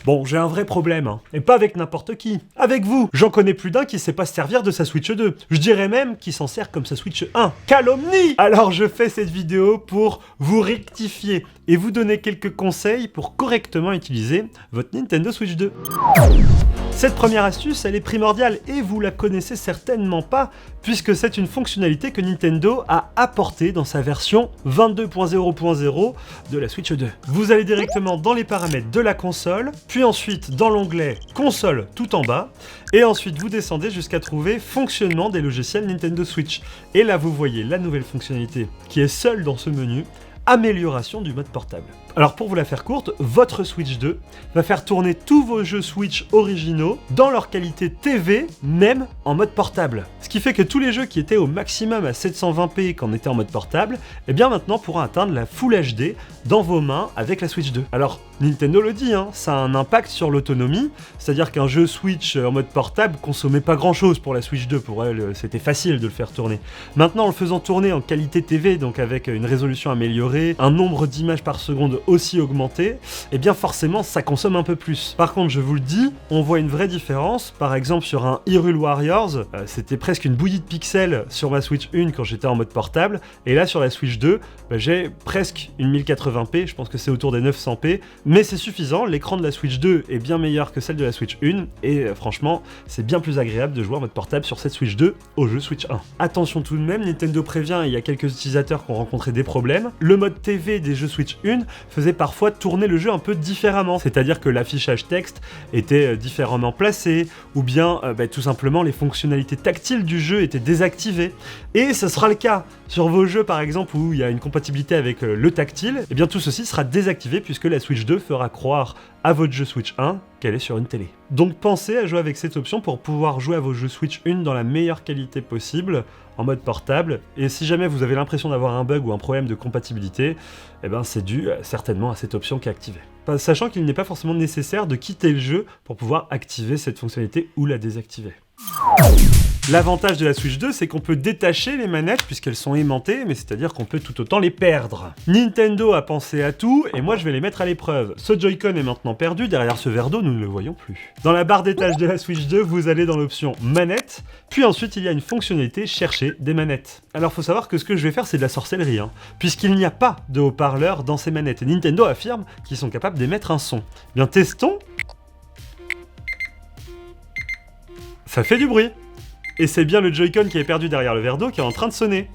Bon, j'ai un vrai problème, hein. Et pas avec n'importe qui. Avec vous. J'en connais plus d'un qui sait pas se servir de sa Switch 2. Je dirais même qu'il s'en sert comme sa Switch 1. Calomnie! Alors je fais cette vidéo pour vous rectifier et vous donner quelques conseils pour correctement utiliser votre Nintendo Switch 2. Cette première astuce, elle est primordiale et vous la connaissez certainement pas puisque c'est une fonctionnalité que Nintendo a apportée dans sa version 22.0.0 de la Switch 2. Vous allez directement dans les paramètres de la console, puis ensuite dans l'onglet console tout en bas, et ensuite vous descendez jusqu'à trouver fonctionnement des logiciels Nintendo Switch. Et là vous voyez la nouvelle fonctionnalité qui est seule dans ce menu, amélioration du mode portable. Alors pour vous la faire courte, votre Switch 2 va faire tourner tous vos jeux Switch originaux dans leur qualité TV, même en mode portable. Ce qui fait que tous les jeux qui étaient au maximum à 720p quand on était en mode portable, eh bien maintenant pourront atteindre la Full HD dans vos mains avec la Switch 2. Alors Nintendo le dit, ça a un impact sur l'autonomie, c'est-à-dire qu'un jeu Switch en mode portable consommait pas grand-chose pour la Switch 2, pour elle c'était facile de le faire tourner. Maintenant en le faisant tourner en qualité TV, donc avec une résolution améliorée, un nombre d'images par seconde aussi augmenté, eh bien forcément ça consomme un peu plus. Par contre je vous le dis, on voit une vraie différence, par exemple sur un Hyrule Warriors, c'était presque une bouillie de pixels sur ma Switch 1 quand j'étais en mode portable, et là sur la Switch 2, j'ai presque une 1080p, je pense que c'est autour des 900p, mais c'est suffisant, l'écran de la Switch 2 est bien meilleur que celle de la Switch 1, et franchement c'est bien plus agréable de jouer en mode portable sur cette Switch 2 au jeu Switch 1. Attention tout de même, Nintendo prévient, il y a quelques utilisateurs qui ont rencontré des problèmes, le mode TV des jeux Switch 1 faisait parfois tourner le jeu un peu différemment, c'est-à-dire que l'affichage texte était différemment placé, ou bien tout simplement les fonctionnalités tactiles du jeu étaient désactivées. Et ce sera le cas sur vos jeux par exemple où il y a une compatibilité avec le tactile, et bien tout ceci sera désactivé puisque la Switch 2 fera croire à votre jeu Switch 1 qu'elle est sur une télé. Donc pensez à jouer avec cette option pour pouvoir jouer à vos jeux Switch 1 dans la meilleure qualité possible, en mode portable, et si jamais vous avez l'impression d'avoir un bug ou un problème de compatibilité, eh ben c'est dû certainement à cette option qui est activée. Sachant qu'il n'est pas forcément nécessaire de quitter le jeu pour pouvoir activer cette fonctionnalité ou la désactiver. L'avantage de la Switch 2, c'est qu'on peut détacher les manettes puisqu'elles sont aimantées, mais c'est-à-dire qu'on peut tout autant les perdre. Nintendo a pensé à tout, et moi je vais les mettre à l'épreuve. Ce Joy-Con est maintenant perdu, derrière ce verre d'eau, nous ne le voyons plus. Dans la barre d'étage de la Switch 2, vous allez dans l'option manette, puis ensuite il y a une fonctionnalité chercher des manettes. Alors faut savoir que ce que je vais faire c'est de la sorcellerie, puisqu'il n'y a pas de haut-parleur dans ces manettes, et Nintendo affirme qu'ils sont capables d'émettre un son. Bien testons. Ça fait du bruit. Et c'est bien le Joy-Con qui est perdu derrière le verre d'eau qui est en train de sonner.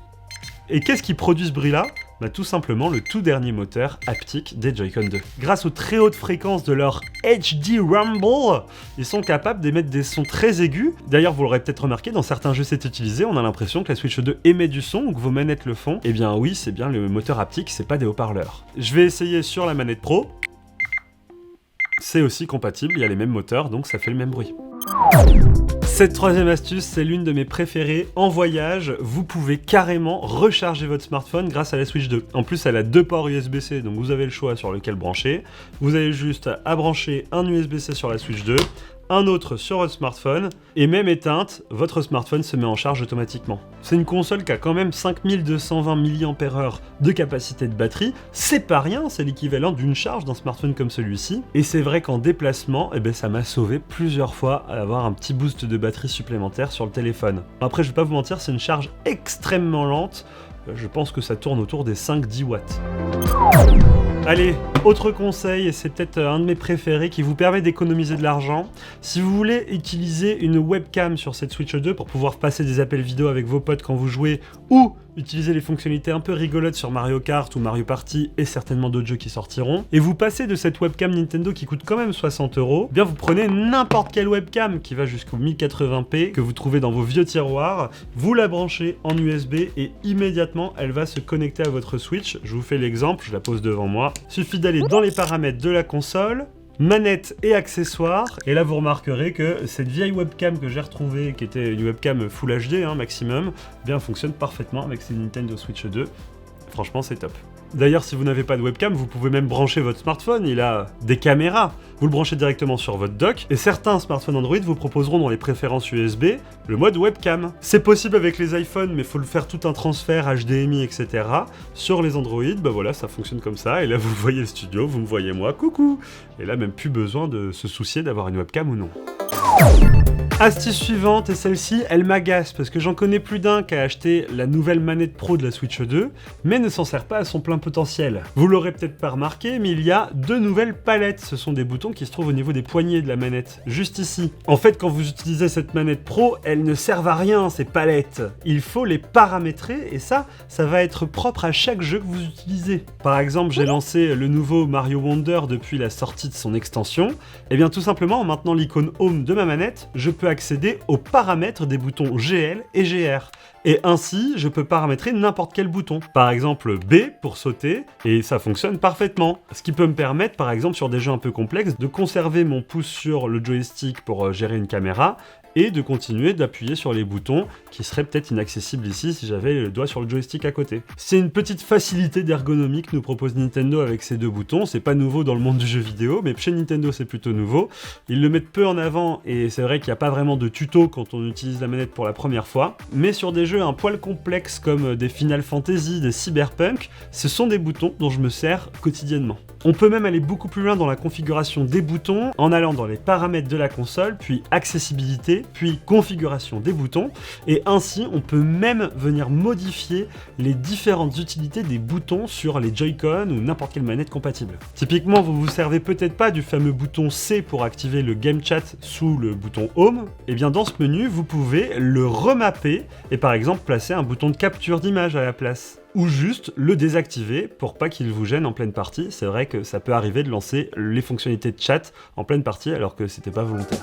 Et qu'est-ce qui produit ce bruit-là ? Tout simplement le tout dernier moteur haptique des Joy-Con 2. Grâce aux très hautes fréquences de leur HD Rumble, ils sont capables d'émettre des sons très aigus. D'ailleurs, vous l'aurez peut-être remarqué, dans certains jeux c'est utilisé, on a l'impression que la Switch 2 émet du son ou que vos manettes le font. Eh bien oui, c'est bien le moteur haptique, c'est pas des haut-parleurs. Je vais essayer sur la manette Pro. C'est aussi compatible, il y a les mêmes moteurs, donc ça fait le même bruit. Cette troisième astuce, c'est l'une de mes préférées. En voyage, vous pouvez carrément recharger votre smartphone grâce à la Switch 2. En plus, elle a 2 ports USB-C, donc vous avez le choix sur lequel brancher. Vous avez juste à brancher un USB-C sur la Switch 2, un autre sur votre smartphone, et même éteinte, votre smartphone se met en charge automatiquement. C'est une console qui a quand même 5220 mAh de capacité de batterie, c'est pas rien, c'est l'équivalent d'une charge d'un smartphone comme celui-ci, et c'est vrai qu'en déplacement, ça m'a sauvé plusieurs fois à avoir un petit boost de batterie supplémentaire sur le téléphone. Après, je vais pas vous mentir, c'est une charge extrêmement lente, je pense que ça tourne autour des 5-10 watts. Allez, autre conseil, et c'est peut-être un de mes préférés qui vous permet d'économiser de l'argent. Si vous voulez utiliser une webcam sur cette Switch 2 pour pouvoir passer des appels vidéo avec vos potes quand vous jouez, ou utiliser les fonctionnalités un peu rigolotes sur Mario Kart ou Mario Party et certainement d'autres jeux qui sortiront, et vous passez de cette webcam Nintendo qui coûte quand même 60€, bien vous prenez n'importe quelle webcam qui va jusqu'au 1080p que vous trouvez dans vos vieux tiroirs, vous la branchez en USB et immédiatement elle va se connecter à votre Switch. Je vous fais l'exemple, je la pose devant moi. Suffit d'aller dans les paramètres de la console, manette et accessoires, et là vous remarquerez que cette vieille webcam que j'ai retrouvée, qui était une webcam Full HD maximum, fonctionne parfaitement avec ces Nintendo Switch 2. Franchement c'est top. D'ailleurs, si vous n'avez pas de webcam, vous pouvez même brancher votre smartphone, il a des caméras. Vous le branchez directement sur votre dock, et certains smartphones Android vous proposeront dans les préférences USB le mode webcam. C'est possible avec les iPhones, mais il faut le faire tout un transfert HDMI, etc. Sur les Android, bah voilà, ça fonctionne comme ça, et là vous voyez le studio, vous me voyez moi, coucou. Et là, même plus besoin de se soucier d'avoir une webcam ou non. Astuce suivante, et celle-ci, elle m'agace, parce que j'en connais plus d'un qui a acheté la nouvelle manette Pro de la Switch 2, mais ne s'en sert pas à son plein potentiel. Vous l'aurez peut-être pas remarqué, mais il y a deux nouvelles palettes. Ce sont des boutons qui se trouvent au niveau des poignées de la manette, juste ici. En fait, quand vous utilisez cette manette Pro, elles ne servent à rien, ces palettes. Il faut les paramétrer, et ça va être propre à chaque jeu que vous utilisez. Par exemple, j'ai lancé le nouveau Mario Wonder depuis la sortie de son extension. Et bien tout simplement, en maintenant l'icône Home de ma manette, je peux accéder aux paramètres des boutons GL et GR. Et ainsi, je peux paramétrer n'importe quel bouton. Par exemple, B pour sauter, et ça fonctionne parfaitement. Ce qui peut me permettre, par exemple, sur des jeux un peu complexes, de conserver mon pouce sur le joystick pour gérer une caméra, et de continuer d'appuyer sur les boutons qui seraient peut-être inaccessibles ici si j'avais le doigt sur le joystick à côté. C'est une petite facilité d'ergonomie que nous propose Nintendo avec ces deux boutons. C'est pas nouveau dans le monde du jeu vidéo, mais chez Nintendo c'est plutôt nouveau. Ils le mettent peu en avant et c'est vrai qu'il n'y a pas vraiment de tuto quand on utilise la manette pour la première fois. Mais sur des jeux un poil complexes comme des Final Fantasy, des Cyberpunk, ce sont des boutons dont je me sers quotidiennement. On peut même aller beaucoup plus loin dans la configuration des boutons en allant dans les paramètres de la console, puis accessibilité, puis configuration des boutons, et ainsi on peut même venir modifier les différentes utilités des boutons sur les Joy-Con ou n'importe quelle manette compatible. Typiquement, vous vous servez peut-être pas du fameux bouton C pour activer le Game Chat sous le bouton Home, et bien dans ce menu, vous pouvez le remapper et par exemple placer un bouton de capture d'image à la place. Ou juste le désactiver pour pas qu'il vous gêne en pleine partie. C'est vrai que ça peut arriver de lancer les fonctionnalités de chat en pleine partie alors que c'était pas volontaire.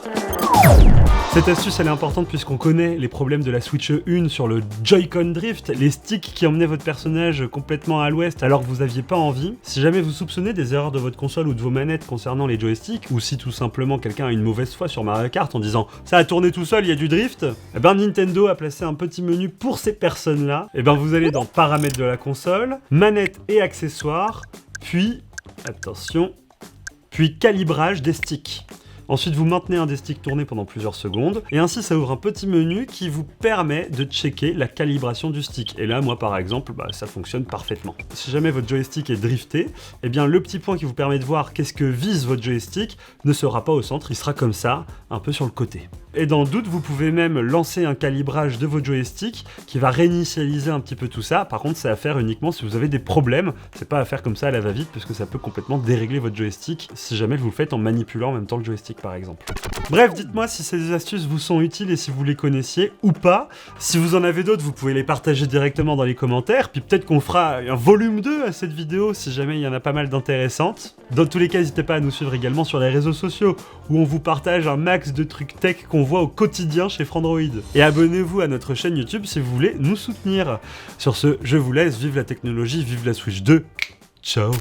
Cette astuce elle est importante puisqu'on connaît les problèmes de la Switch 1 sur le Joy-Con Drift, les sticks qui emmenaient votre personnage complètement à l'ouest alors que vous aviez pas envie. Si jamais vous soupçonnez des erreurs de votre console ou de vos manettes concernant les joysticks, ou si tout simplement quelqu'un a une mauvaise foi sur Mario Kart en disant ça a tourné tout seul, il y a du drift, et ben Nintendo a placé un petit menu pour ces personnes-là. Et ben vous allez dans paramètres de la console, manette et accessoires, puis, attention, puis calibrage des sticks. Ensuite, vous maintenez un des sticks tourné pendant plusieurs secondes, et ainsi ça ouvre un petit menu qui vous permet de checker la calibration du stick. Et là, moi par exemple, ça fonctionne parfaitement. Si jamais votre joystick est drifté, eh bien le petit point qui vous permet de voir qu'est-ce que vise votre joystick ne sera pas au centre, il sera comme ça, un peu sur le côté. Et dans le doute, vous pouvez même lancer un calibrage de votre joystick qui va réinitialiser un petit peu tout ça. Par contre, c'est à faire uniquement si vous avez des problèmes. C'est pas à faire comme ça à la va-vite parce que ça peut complètement dérégler votre joystick si jamais vous le faites en manipulant en même temps le joystick par exemple. Bref, dites-moi si ces astuces vous sont utiles et si vous les connaissiez ou pas. Si vous en avez d'autres, vous pouvez les partager directement dans les commentaires. Puis peut-être qu'on fera un volume 2 à cette vidéo si jamais il y en a pas mal d'intéressantes. Dans tous les cas, n'hésitez pas à nous suivre également sur les réseaux sociaux où on vous partage un max de trucs tech qu'on voit au quotidien chez Frandroid. Et abonnez-vous à notre chaîne YouTube si vous voulez nous soutenir. Sur ce, je vous laisse, vive la technologie, vive la Switch 2. Ciao.